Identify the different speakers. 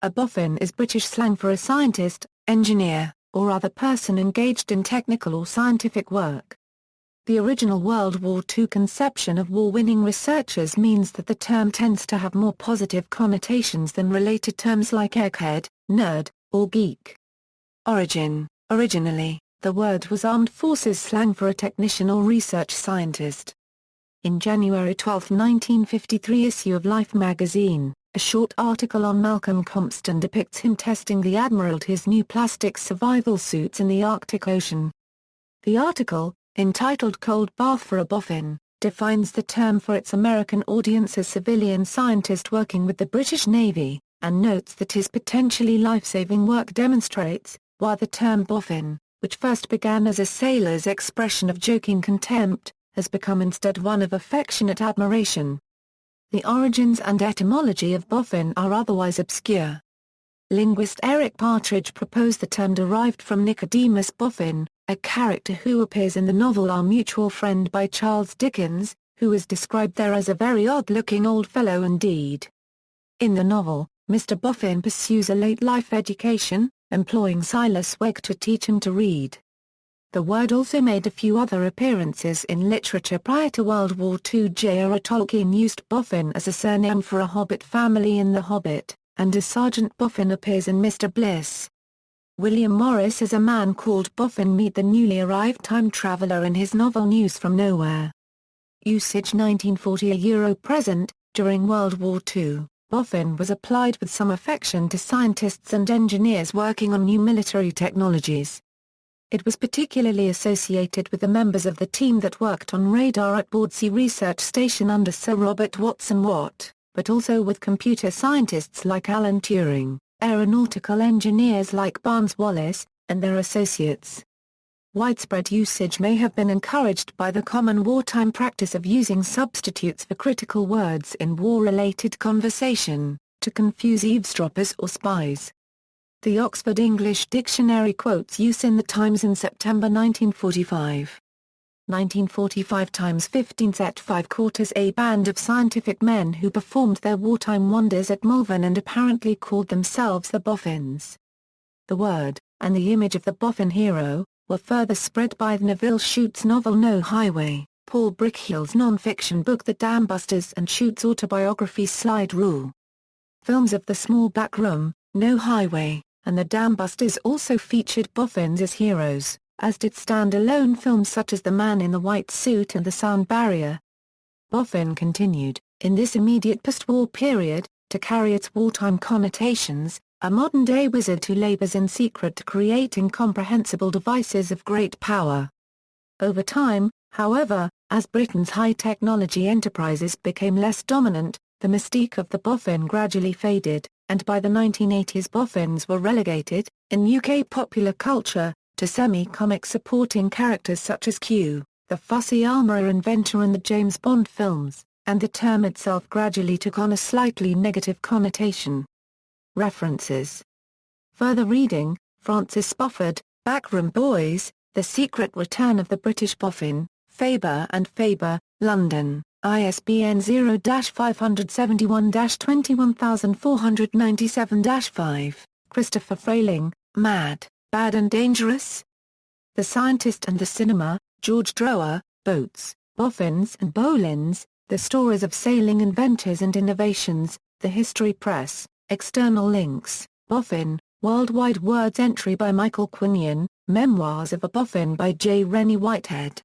Speaker 1: A boffin is British slang for a scientist, engineer, or other person engaged in technical or scientific work. The original World War II conception of war-winning researchers means that the term tends to have more positive connotations than related terms like egghead, nerd, or geek. Origin: originally, the word was armed forces slang for a technician or research scientist. In January 12, 1953 issue of Life magazine, a short article on Malcolm Compton depicts him testing the Admiralty's new plastic survival suits in the Arctic Ocean. The article, entitled Cold Bath for a Boffin, defines the term for its American audience as civilian scientist working with the British Navy, and notes that his potentially life-saving work demonstrates, while the term boffin, which first began as a sailor's expression of joking contempt, has become instead one of affectionate admiration. The origins and etymology of boffin are otherwise obscure. Linguist Eric Partridge proposed the term derived from Nicodemus Boffin, a character who appears in the novel Our Mutual Friend by Charles Dickens, who is described there as a very odd-looking old fellow indeed. In the novel, Mr. Boffin pursues a late-life education, employing Silas Wegg to teach him to read. The word also made a few other appearances in literature prior to World War II. J.R.R. Tolkien used Boffin as a surname for a Hobbit family in The Hobbit, and as Sergeant Boffin appears in Mr. Bliss. William Morris as a man called Boffin meet the newly arrived time traveller in his novel News from Nowhere. Usage 1940 Euro-present, during World War II, Boffin was applied with some affection to scientists and engineers working on new military technologies. It was particularly associated with the members of the team that worked on radar at Bawdsey Research Station under Sir Robert Watson Watt, but also with computer scientists like Alan Turing, aeronautical engineers like Barnes Wallis, and their associates. Widespread usage may have been encouraged by the common wartime practice of using substitutes for critical words in war-related conversation, to confuse eavesdroppers or spies. The Oxford English Dictionary quotes use in the Times in September 1945. 1945 times 15 set 5 quarters. A band of scientific men who performed their wartime wonders at Malvern and apparently called themselves the Boffins. The word, and the image of the Boffin hero, were further spread by Neville Shute's novel No Highway, Paul Brickhill's non-fiction book The Dambusters, and Shute's autobiography Slide Rule. Films of The Small Back Room, No Highway, and The Dambusters also featured boffins as heroes, as did stand-alone films such as The Man in the White Suit and The Sound Barrier. Boffin continued, in this immediate post-war period, to carry its wartime connotations, a modern-day wizard who labors in secret to create incomprehensible devices of great power. Over time, however, as Britain's high-technology enterprises became less dominant, the mystique of the boffin gradually faded, and by the 1980s boffins were relegated, in UK popular culture, to semi-comic supporting characters such as Q, the fussy armourer inventor in the James Bond films, and the term itself gradually took on a slightly negative connotation. References. Further reading, Francis Spofford, Backroom Boys, The Secret Return of the British Boffin, Faber and Faber, London. ISBN 0-571-21497-5, Christopher Frayling, Mad, Bad and Dangerous? The Scientist and the Cinema, George Drower, Boats, Boffins and Bolins, The Stories of Sailing Inventors and Innovations, The History Press, external links, Boffin, Worldwide Words entry by Michael Quinion, Memoirs of a Boffin by J. Rennie Whitehead.